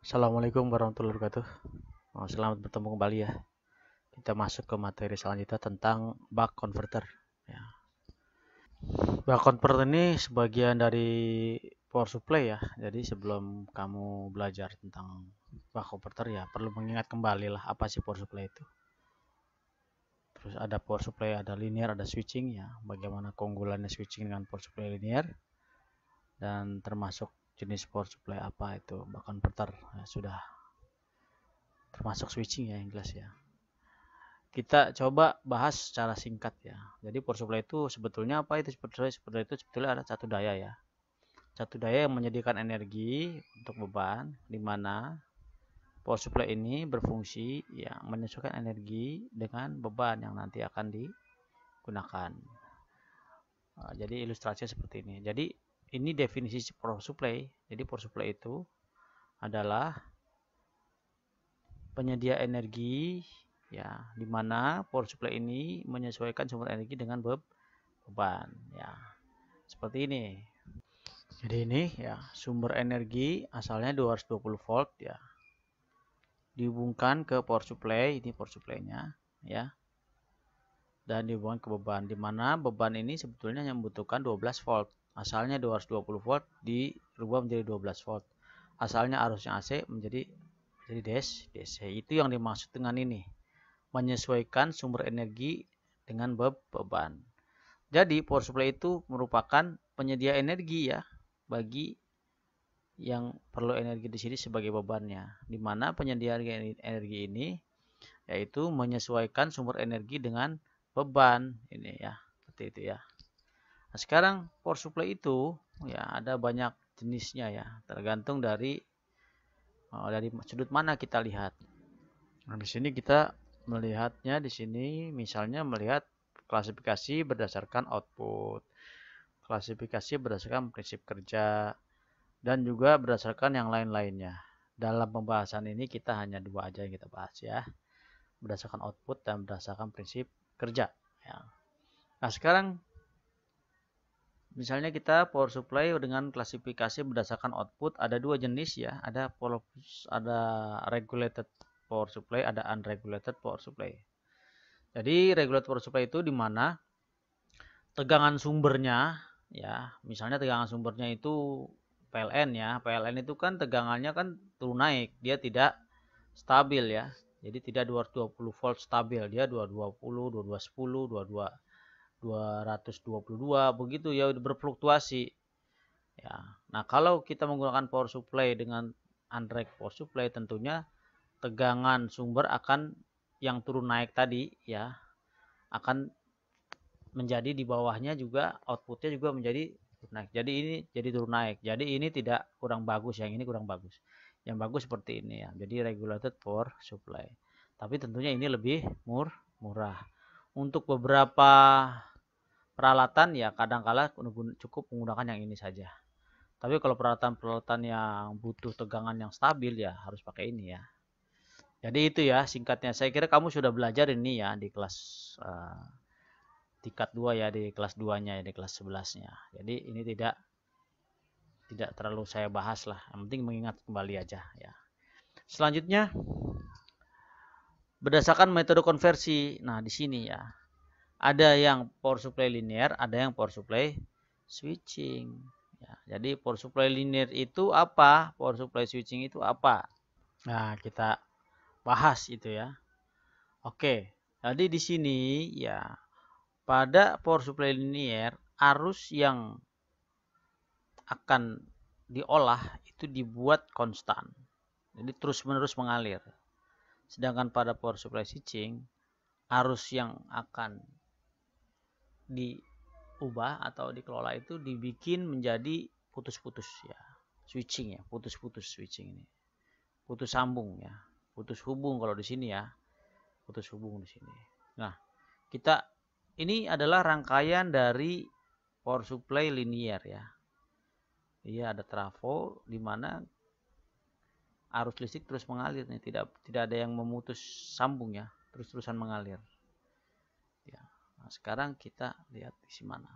Assalamualaikum warahmatullahi wabarakatuh. Selamat bertemu kembali ya. Kita masuk ke materi selanjutnya tentang buck converter. Ya. Buck converter ini sebagian dari power supply ya. Jadi sebelum kamu belajar tentang buck converter ya perlu mengingat kembali lah apa sih power supply itu. Terus ada power supply, ada linear, ada switching ya. Bagaimana keunggulannya switching dengan power supply linear dan termasuk jenis power supply apa itu buck converter. Ya, sudah termasuk switching ya yang jelas ya. Kita coba bahas secara singkat ya. Jadi power supply itu sebetulnya apa itu? Seperti itu sebetulnya ada satu daya ya. Satu daya yang menyediakan energi untuk beban, di mana power supply ini berfungsi yang menyesuaikan energi dengan beban yang nanti akan digunakan. Jadi ilustrasinya seperti ini. Jadi ini definisi power supply. Jadi power supply itu adalah penyedia energi ya, di mana power supply ini menyesuaikan sumber energi dengan beban ya. Seperti ini. Jadi ini ya, sumber energi asalnya 220 volt ya. Dihubungkan ke power supply, ini power supply-nya ya. Dan dihubungkan ke beban, di mana beban ini sebetulnya yang membutuhkan 12 volt. Asalnya 220 volt dirubah menjadi 12 volt. Asalnya arusnya AC menjadi DC. Itu yang dimaksud dengan ini. Menyesuaikan sumber energi dengan beban. Jadi power supply itu merupakan penyedia energi ya bagi yang perlu energi di sini sebagai bebannya. Di mana penyediaan energi ini yaitu menyesuaikan sumber energi dengan beban ini ya, seperti itu ya. Nah, sekarang power supply itu ya ada banyak jenisnya ya, tergantung dari sudut mana kita lihat. Nah, di sini kita melihatnya di sini misalnya melihat klasifikasi berdasarkan output, klasifikasi berdasarkan prinsip kerja, dan juga berdasarkan yang lain-lainnya. Dalam pembahasan ini kita hanya dua aja yang kita bahas ya, berdasarkan output dan berdasarkan prinsip kerja. Ya. Nah sekarang misalnya kita power supply dengan klasifikasi berdasarkan output ada dua jenis ya, ada regulated power supply, ada unregulated power supply. Jadi regulated power supply itu di mana tegangan sumbernya ya, misalnya tegangan sumbernya itu PLN ya. PLN itu kan tegangannya kan turun naik, dia tidak stabil ya. Jadi tidak 220 volt stabil, dia 220, 2210, 22 222 begitu ya, berfluktuasi. Ya. Nah, kalau kita menggunakan power supply dengan unregulated power supply tentunya tegangan sumber akan yang turun naik tadi ya akan menjadi di bawahnya juga outputnya juga menjadi naik. Jadi ini jadi turun naik. Jadi ini tidak kurang bagus, yang ini kurang bagus. Yang bagus seperti ini ya. Jadi regulated power supply. Tapi tentunya ini lebih murah. Untuk beberapa peralatan ya kadang-kala cukup menggunakan yang ini saja. Tapi kalau peralatan-peralatan yang butuh tegangan yang stabil ya harus pakai ini ya. Jadi itu ya singkatnya. Saya kira kamu sudah belajar ini ya di kelas tingkat 2 ya, di kelas 2-nya ya, di kelas 11-nya. Jadi ini tidak terlalu saya bahas lah. Yang penting mengingat kembali aja ya. Selanjutnya berdasarkan metode konversi. Nah, di sini ya. Ada yang power supply linear, ada yang power supply switching. Ya, jadi power supply linear itu apa? Power supply switching itu apa? Nah, kita bahas itu ya. Oke. Jadi di sini ya pada power supply linear arus yang akan diolah itu dibuat konstan. Jadi terus-menerus mengalir. Sedangkan pada power supply switching arus yang akan diubah atau dikelola itu dibikin menjadi putus-putus ya. Switching ya, putus-putus switching ini. Putus sambung ya. Putus hubung kalau di sini ya. Putus hubung di sini. Nah, kita ini adalah rangkaian dari power supply linear ya. Iya, ada trafo di mana arus listrik terus mengalir nih, tidak ada yang memutus sambung ya, terus-terusan mengalir. Ya. Nah, sekarang kita lihat di mana.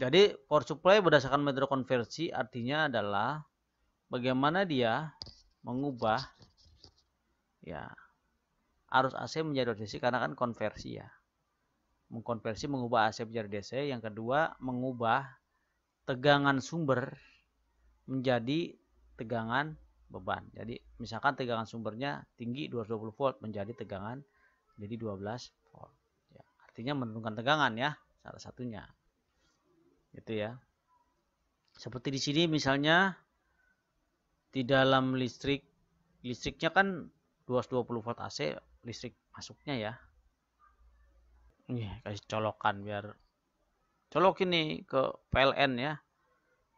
Jadi power supply berdasarkan metode konversi artinya adalah bagaimana dia mengubah ya arus AC menjadi DC karena kan konversi ya. Mengubah AC menjadi DC. Yang kedua, mengubah tegangan sumber menjadi tegangan beban. Jadi misalkan tegangan sumbernya tinggi 220 volt menjadi tegangan jadi 12 volt. Ya, artinya menurunkan tegangan ya, salah satunya. Gitu ya. Seperti di sini misalnya di dalam listriknya kan 220 volt AC listrik masuknya ya. Nih, kasih colokan biar colok ini ke PLN ya.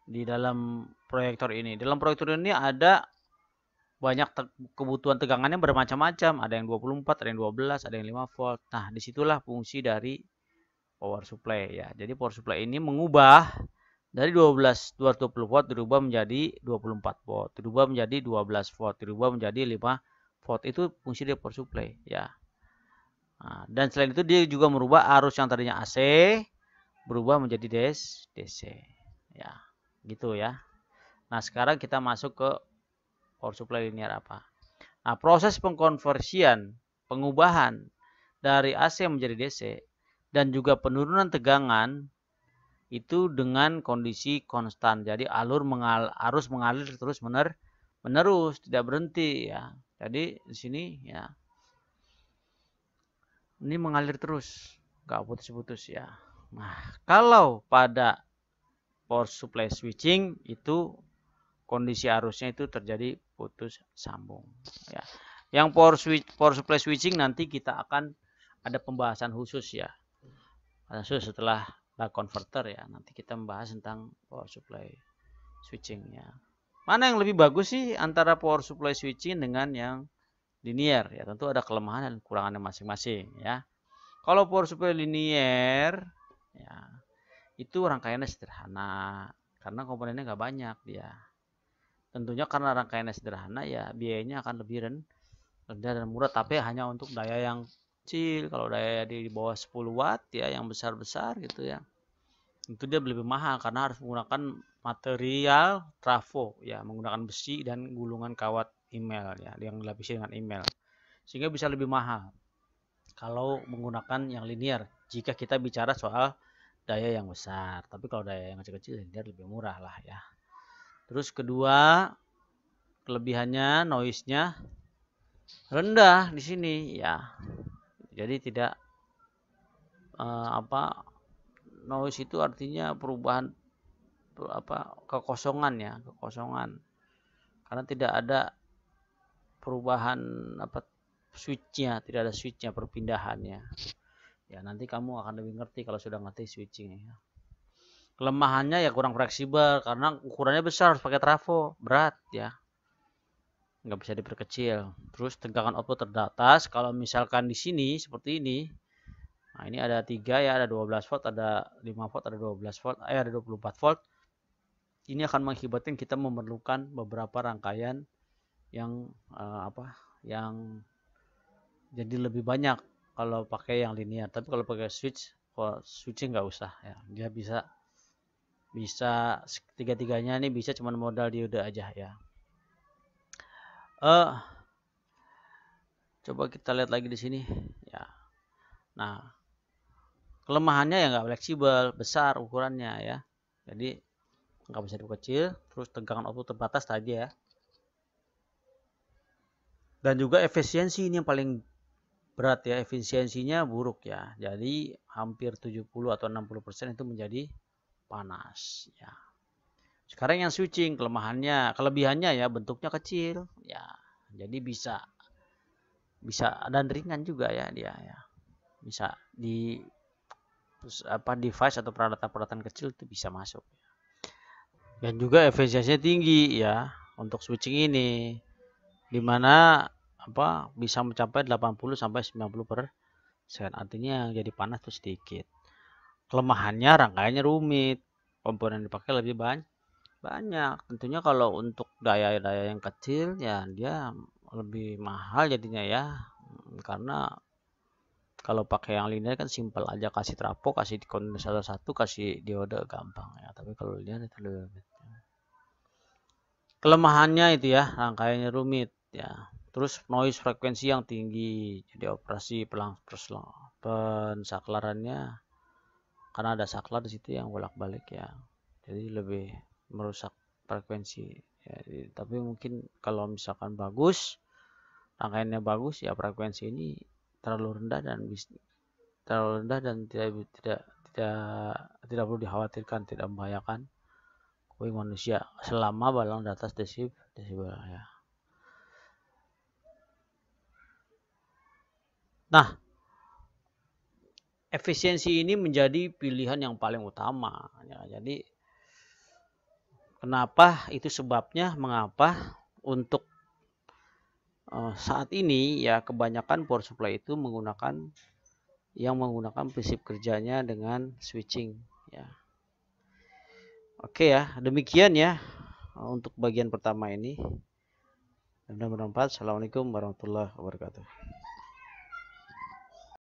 Di dalam proyektor ini. Dalam proyektor ini ada banyak kebutuhan tegangannya bermacam-macam. Ada yang 24, ada yang 12, ada yang 5 volt. Nah, disitulah fungsi dari power supply ya. Jadi power supply ini mengubah dari 220 volt dirubah menjadi 24 volt, dirubah menjadi 12 volt, dirubah menjadi 5 volt. Itu fungsi dari power supply ya. Nah, dan selain itu dia juga merubah arus yang tadinya AC berubah menjadi DC ya. Gitu ya. Nah, sekarang kita masuk ke power supply linear apa. Nah, proses pengkonversian, pengubahan dari AC menjadi DC dan juga penurunan tegangan itu dengan kondisi konstan. Jadi arus mengalir terus menerus, tidak berhenti ya. Jadi di sini ya. Ini mengalir terus, nggak putus-putus ya. Nah, kalau pada power supply switching itu kondisi arusnya itu terjadi putus sambung ya. Yang power supply switching nanti kita akan ada pembahasan khusus ya. Khusus setelah converter ya. Nanti kita membahas tentang power supply switching ya. Mana yang lebih bagus sih antara power supply switching dengan yang linear ya? Tentu ada kelemahan dan kekurangannya masing-masing ya. Kalau power supply linear ya, itu rangkaiannya sederhana karena komponennya nggak banyak dia. Tentunya karena rangkaiannya sederhana ya biayanya akan lebih rendah dan murah, tapi hanya untuk daya yang kecil. Kalau daya di bawah 10 watt ya yang besar-besar gitu ya, itu dia lebih mahal karena harus menggunakan material trafo ya, menggunakan besi dan gulungan kawat email ya yang dilapisi dengan email, sehingga bisa lebih mahal kalau menggunakan yang linear jika kita bicara soal daya yang besar. Tapi kalau daya yang kecil-kecil linear lebih murah lah ya. Terus kedua, kelebihannya noise-nya rendah di sini ya. Jadi tidak noise itu artinya perubahan kekosongan ya, kekosongan. Karena tidak ada perubahan switch-nya, tidak ada switch-nya, perpindahannya. Ya, nanti kamu akan lebih ngerti kalau sudah ngerti switching ya. Kelemahannya ya kurang fleksibel karena ukurannya besar, harus pakai trafo, berat ya. Nggak bisa diperkecil. Terus tegangan output terbatas. Kalau misalkan di sini seperti ini, nah ini ada 3 ya, ada 12 volt, ada 5 volt, ada 12 volt, ada 24 volt. Ini akan mengakibatkan kita memerlukan beberapa rangkaian yang yang jadi lebih banyak kalau pakai yang linear. Tapi kalau pakai switching nggak usah ya. Dia bisa tiga-tiganya nih bisa cuma modal diode aja ya. Coba kita lihat lagi di sini ya. Nah, kelemahannya ya nggak fleksibel, besar ukurannya ya. Jadi nggak bisa diperkecil. Terus tegangan output terbatas tadi ya. Dan juga efisiensi ini yang paling berat ya, efisiensinya buruk ya. Jadi hampir 70 atau 60% itu menjadi panas ya. Sekarang yang switching, kelebihannya ya bentuknya kecil ya. Jadi bisa dan ringan juga ya dia ya. Bisa di device atau peralatan-peralatan kecil itu bisa masuk. Dan juga efisiensinya tinggi ya untuk switching ini. Dimana bisa mencapai 80 sampai 90%. Artinya yang jadi panas itu sedikit. Kelemahannya rangkaiannya rumit. Komponen dipakai lebih banyak. Tentunya kalau untuk daya-daya yang kecil ya dia lebih mahal jadinya ya. Karena kalau pakai yang linear kan simpel aja, kasih trafo, kasih kondensator satu, kasih diode gampang ya. Tapi kalau linear itu lebih rumit. kelemahannya itu ya, rangkaiannya rumit ya. Terus noise frekuensi yang tinggi, jadi operasi pensaklarannya karena ada saklar di situ yang bolak-balik ya, jadi lebih merusak frekuensi ya. Tapi mungkin kalau misalkan bagus, rangkaiannya bagus ya, frekuensi ini terlalu rendah dan tidak perlu dikhawatirkan, tidak membahayakan kuping manusia selama balang di atas desibel ya. Nah, efisiensi ini menjadi pilihan yang paling utama ya. Jadi kenapa? Itu sebabnya mengapa untuk saat ini ya kebanyakan power supply itu menggunakan prinsip kerjanya dengan switching ya. Oke ya, demikian ya untuk bagian pertama ini. Mudah-mudahan bermanfaat. Assalamualaikum warahmatullahi wabarakatuh.